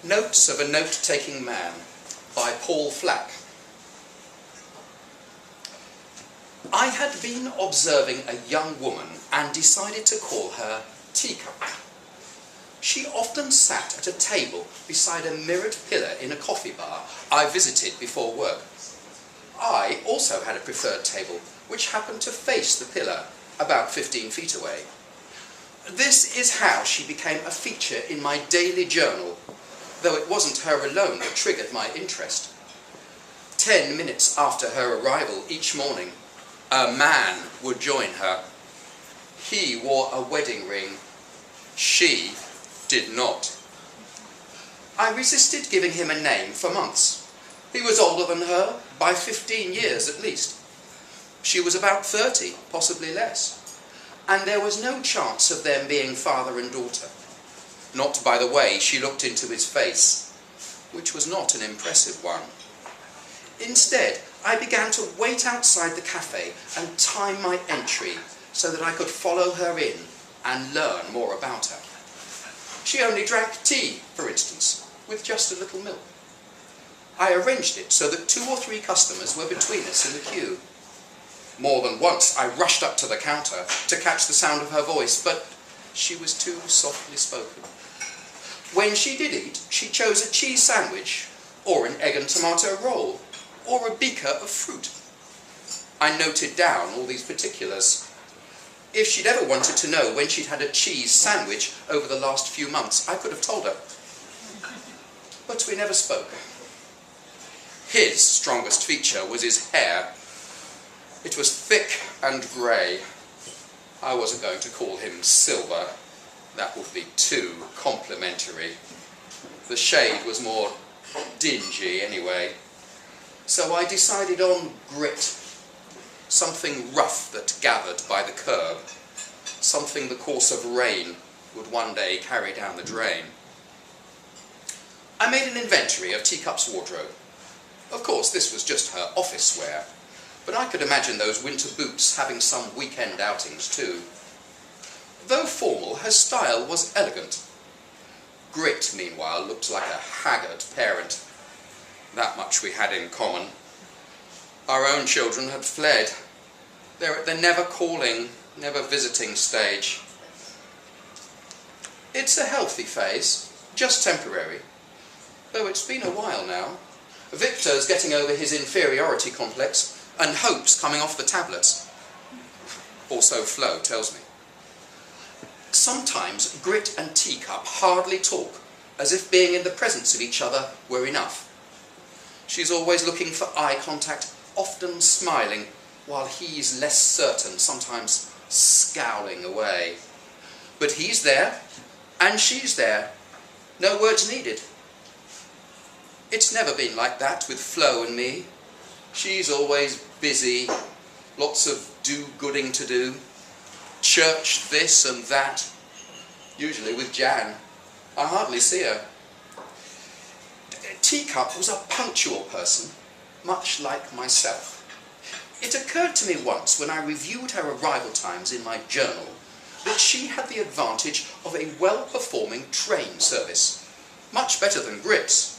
Notes of a Note-Taking Man by Flack. I had been observing a young woman and decided to call her Teacup. She often sat at a table beside a mirrored pillar in a coffee bar I visited before work. I also had a preferred table which happened to face the pillar about 15 feet away. This is how she became a feature in my daily journal, though it wasn't her alone that triggered my interest. 10 minutes after her arrival each morning, a man would join her. He wore a wedding ring. She did not. I resisted giving him a name for months. He was older than her by 15 years at least. She was about 30, possibly less, and there was no chance of them being father and daughter. Not by the way she looked into his face, which was not an impressive one. Instead, I began to wait outside the cafe and time my entry so that I could follow her in and learn more about her. She only drank tea, for instance, with just a little milk. I arranged it so that 2 or 3 customers were between us in the queue. More than once I rushed up to the counter to catch the sound of her voice, but she was too softly spoken. When she did eat, she chose a cheese sandwich, or an egg and tomato roll, or a beaker of fruit. I noted down all these particulars. If she'd ever wanted to know when she'd had a cheese sandwich over the last few months, I could have told her. But we never spoke. His strongest feature was his hair. It was thick and grey. I wasn't going to call him silver. That would be too complimentary. The shade was more dingy anyway. So I decided on grit. Something rough that gathered by the curb. Something the course of rain would one day carry down the drain. I made an inventory of Teacup's wardrobe. Of course, this was just her office wear, but I could imagine those winter boots having some weekend outings too. Though formal, her style was elegant. Grit, meanwhile, looked like a haggard parent. That much we had in common. Our own children had fled. They're at the never calling, never visiting stage. It's a healthy phase, just temporary, though it's been a while now. Victor's getting over his inferiority complex, and Hope's coming off the tablets. Or so Flo tells me. Sometimes Grit and Teacup hardly talk, as if being in the presence of each other were enough. She's always looking for eye contact, often smiling, while he's less certain, sometimes scowling away. But he's there, and she's there. No words needed. It's never been like that with Flo and me. She's always busy, lots of do-gooding to do. Church this and that, usually with Jan. I hardly see her. Teacup was a punctual person, much like myself. It occurred to me once when I reviewed her arrival times in my journal that she had the advantage of a well-performing train service, much better than Grit's.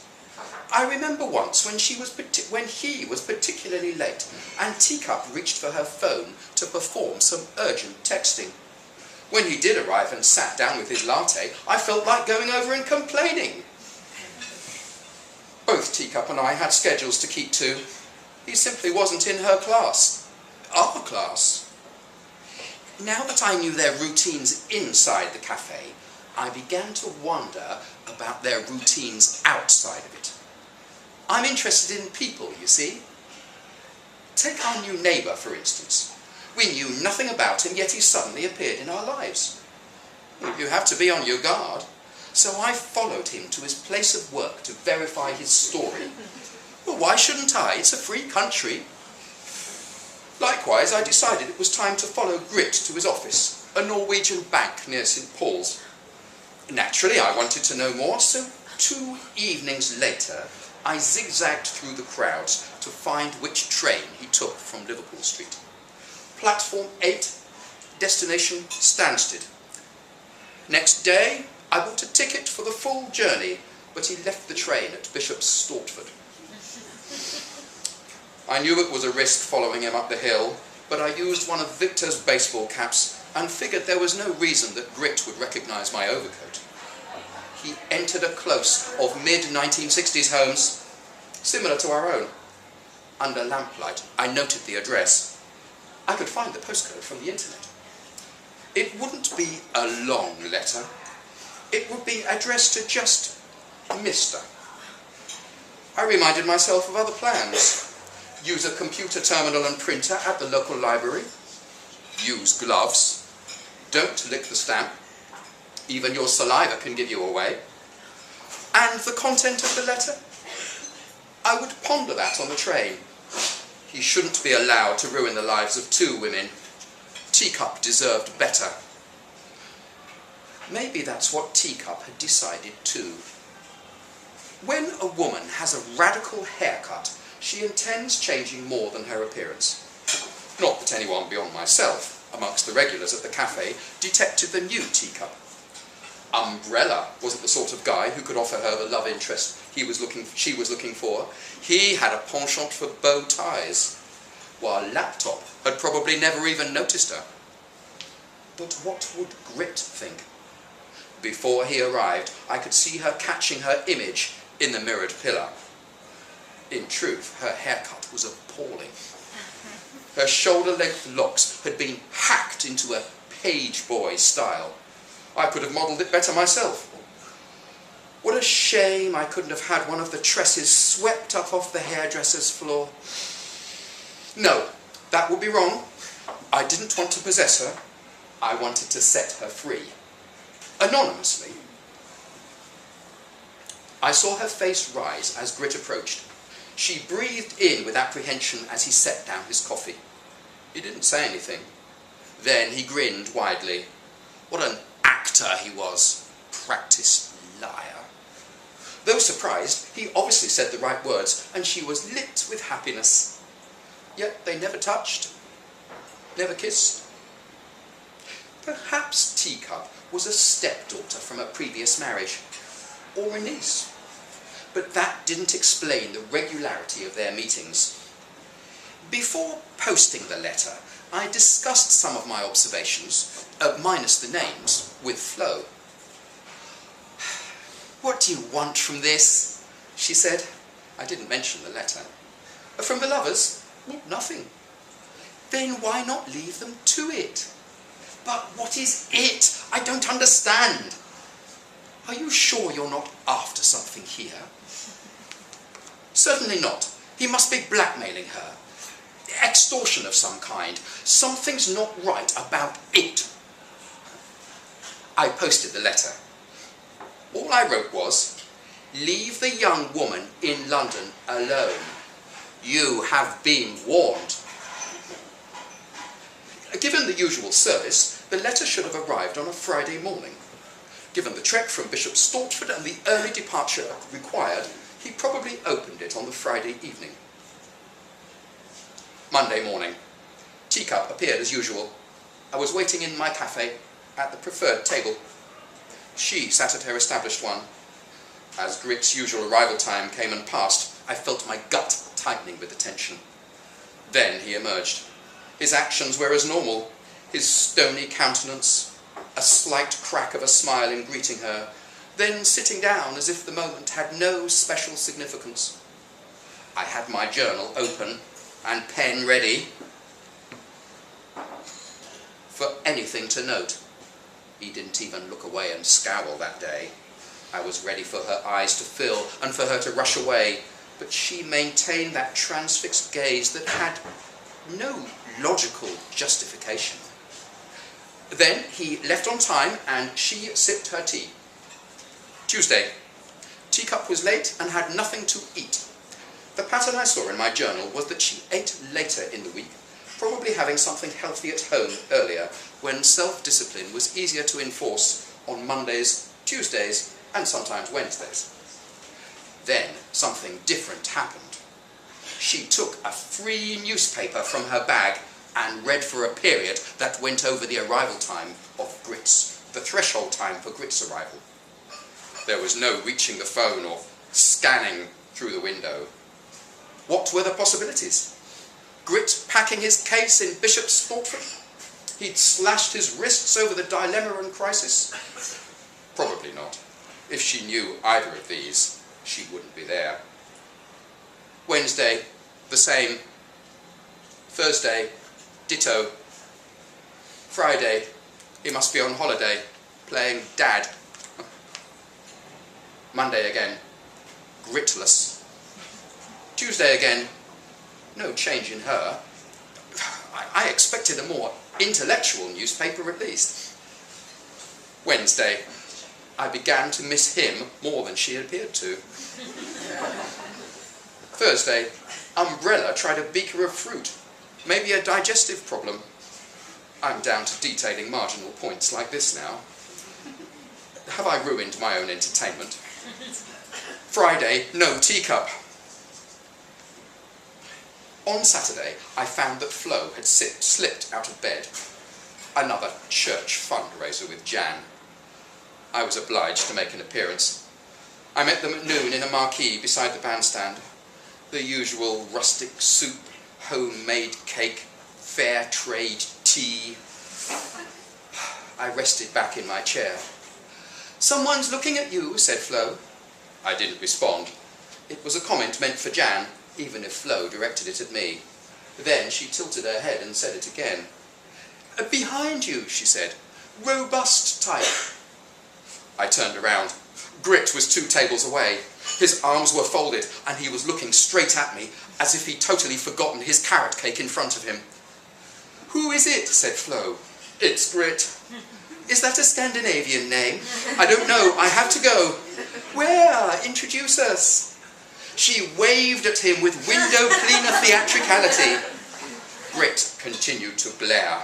I remember once when he was particularly late and Teacup reached for her phone to perform some urgent texting. When he did arrive and sat down with his latte, I felt like going over and complaining. Both Teacup and I had schedules to keep to. He simply wasn't in her class. Our class. Now that I knew their routines inside the cafe, I began to wonder about their routines outside of it. I'm interested in people, you see. Take our new neighbour, for instance. We knew nothing about him, yet he suddenly appeared in our lives. You have to be on your guard. So I followed him to his place of work to verify his story. Well, why shouldn't I? It's a free country. Likewise, I decided it was time to follow Grit to his office, a Norwegian bank near St. Paul's. Naturally, I wanted to know more, so 2 evenings later, I zigzagged through the crowds to find which train he took from Liverpool Street. Platform 8, destination Stansted. Next day, I bought a ticket for the full journey but he left the train at Bishop's Stortford. I knew it was a risk following him up the hill, but I used one of Victor's baseball caps and figured there was no reason that Grit would recognise my overcoat. He entered a close of mid-1960s homes, similar to our own. Under lamplight, I noted the address. I could find the postcode from the internet. It wouldn't be a long letter. It would be addressed to just Mr. I reminded myself of other plans. Use a computer terminal and printer at the local library. Use gloves. Don't lick the stamp. Even your saliva can give you away. And the content of the letter? I would ponder that on the train. He shouldn't be allowed to ruin the lives of two women. Teacup deserved better. Maybe that's what Teacup had decided too. When a woman has a radical haircut, she intends changing more than her appearance. Not that anyone beyond myself, amongst the regulars at the cafe, detected the new Teacup. Umbrella wasn't the sort of guy who could offer her the love interest she was looking for. He had a penchant for bow ties, while Laptop had probably never even noticed her. But what would Grit think? Before he arrived, I could see her catching her image in the mirrored pillar. In truth, her haircut was appalling. Her shoulder-length locks had been hacked into a page boy style. I could have modelled it better myself. What a shame I couldn't have had one of the tresses swept up off the hairdresser's floor. No, that would be wrong. I didn't want to possess her. I wanted to set her free. Anonymously. I saw her face rise as Grit approached. She breathed in with apprehension as he set down his coffee. He didn't say anything. Then he grinned widely. What an actor he was. Practised liar. Though surprised, he obviously said the right words, and she was lit with happiness. Yet they never touched, never kissed. Perhaps Teacup was a stepdaughter from a previous marriage, or a niece. But that didn't explain the regularity of their meetings. Before posting the letter, I discussed some of my observations, minus the names, with Flo. "What do you want from this?" she said. I didn't mention the letter. "From the lovers? Well, nothing." "Then why not leave them to it?" "But what is it? I don't understand." "Are you sure you're not after something here?" "Certainly not. He must be blackmailing her. Extortion of some kind. Something's not right about it." I posted the letter. All I wrote was, "Leave the young woman in London alone. You have been warned." Given the usual service, the letter should have arrived on a Friday morning. Given the trek from Bishop's Stortford and the early departure required, he probably opened it on the Friday evening. Monday morning. Teacup appeared as usual. I was waiting in my cafe at the preferred table. She sat at her established one. As Grit's usual arrival time came and passed, I felt my gut tightening with the tension. Then he emerged. His actions were as normal. His stony countenance, a slight crack of a smile in greeting her, then sitting down as if the moment had no special significance. I had my journal open and pen ready for anything to note. He didn't even look away and scowl that day. I was ready for her eyes to fill and for her to rush away, but she maintained that transfixed gaze that had no logical justification. Then he left on time and she sipped her tea. Tuesday. Teacup was late and had nothing to eat. The pattern I saw in my journal was that she ate later in the week, probably having something healthy at home earlier, when self-discipline was easier to enforce on Mondays, Tuesdays, and sometimes Wednesdays. Then something different happened. She took a free newspaper from her bag and read for a period that went over the arrival time of Grit's, the threshold time for Grit's arrival. There was no reaching the phone or scanning through the window. What were the possibilities? Grit packing his case in Bishop's Stortford? He'd slashed his wrists over the dilemma and crisis? Probably not. If she knew either of these, she wouldn't be there. Wednesday, the same. Thursday, ditto. Friday, he must be on holiday, playing dad. Monday again, gritless. Tuesday again, no change in her. I expected a more intellectual newspaper at least. Wednesday, I began to miss him more than she appeared to. Thursday, Umbrella tried a beaker of fruit. Maybe a digestive problem. I'm down to detailing marginal points like this now. Have I ruined my own entertainment? Friday, no teacup. On Saturday, I found that Flo had slipped out of bed. Another church fundraiser with Jan. I was obliged to make an appearance. I met them at noon in a marquee beside the bandstand. The usual rustic soup, homemade cake, fair trade tea. I rested back in my chair. "Someone's looking at you," said Flo. I didn't respond. It was a comment meant for Jan, even if Flo directed it at me. Then she tilted her head and said it again. "Behind you," she said. "Robust type." I turned around. Grit was 2 tables away. His arms were folded and he was looking straight at me as if he'd totally forgotten his carrot cake in front of him. "Who is it?" said Flo. "It's Grit." "Is that a Scandinavian name?" "I don't know. I have to go." "Where? Introduce us." She waved at him with window cleaner theatricality. Grit continued to glare.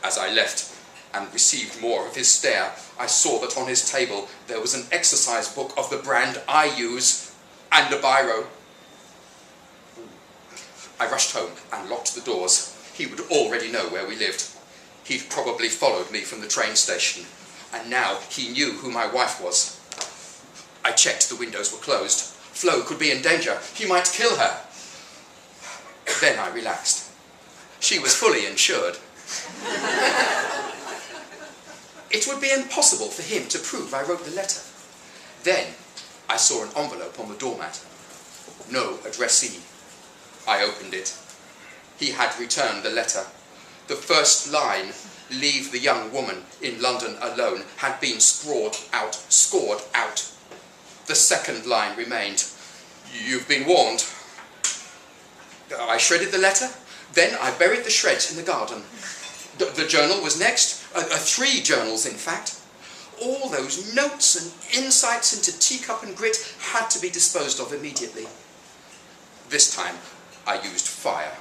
As I left and received more of his stare, I saw that on his table there was an exercise book of the brand I use and a biro. I rushed home and locked the doors. He would already know where we lived. He'd probably followed me from the train station, and now he knew who my wife was. I checked the windows were closed. Flo could be in danger. He might kill her. Then I relaxed. She was fully insured. It would be impossible for him to prove I wrote the letter. Then I saw an envelope on the doormat. No addressee. I opened it. He had returned the letter. The first line, "Leave the young woman in London alone," had been scored out. The second line remained, "You've been warned." I shredded the letter. Then I buried the shreds in the garden. The journal was next. 3 journals, in fact. All those notes and insights into Teacup and Grit had to be disposed of immediately. This time, I used fire.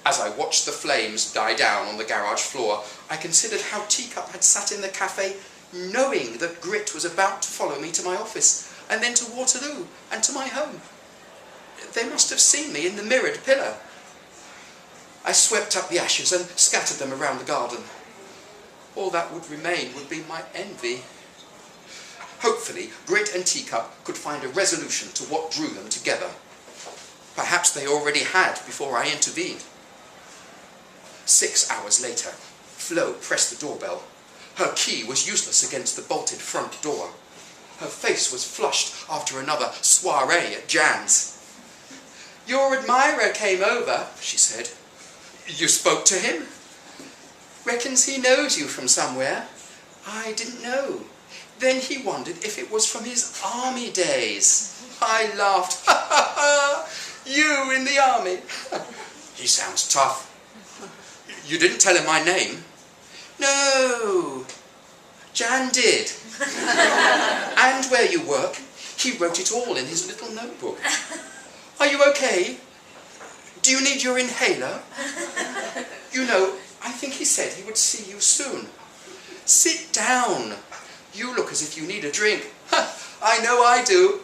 As I watched the flames die down on the garage floor, I considered how Teacup had sat in the cafe knowing that Grit was about to follow me to my office, and then to Waterloo, and to my home. They must have seen me in the mirrored pillar. I swept up the ashes and scattered them around the garden. All that would remain would be my envy. Hopefully, Grit and Teacup could find a resolution to what drew them together. Perhaps they already had before I intervened. 6 hours later, Flo pressed the doorbell. Her key was useless against the bolted front door. Her face was flushed after another soiree at Jan's. "Your admirer came over," she said. "You spoke to him?" "Reckons he knows you from somewhere." "I didn't know." Then he wondered if it was from his army days. I laughed. "Ha ha ha! You in the army!" "He sounds tough." "You didn't tell him my name?" "No, Jan did." "And where you work?" He wrote it all in his little notebook. "Are you okay? Do you need your inhaler?" "You know, I think he said he would see you soon." "Sit down. You look as if you need a drink." "I know I do."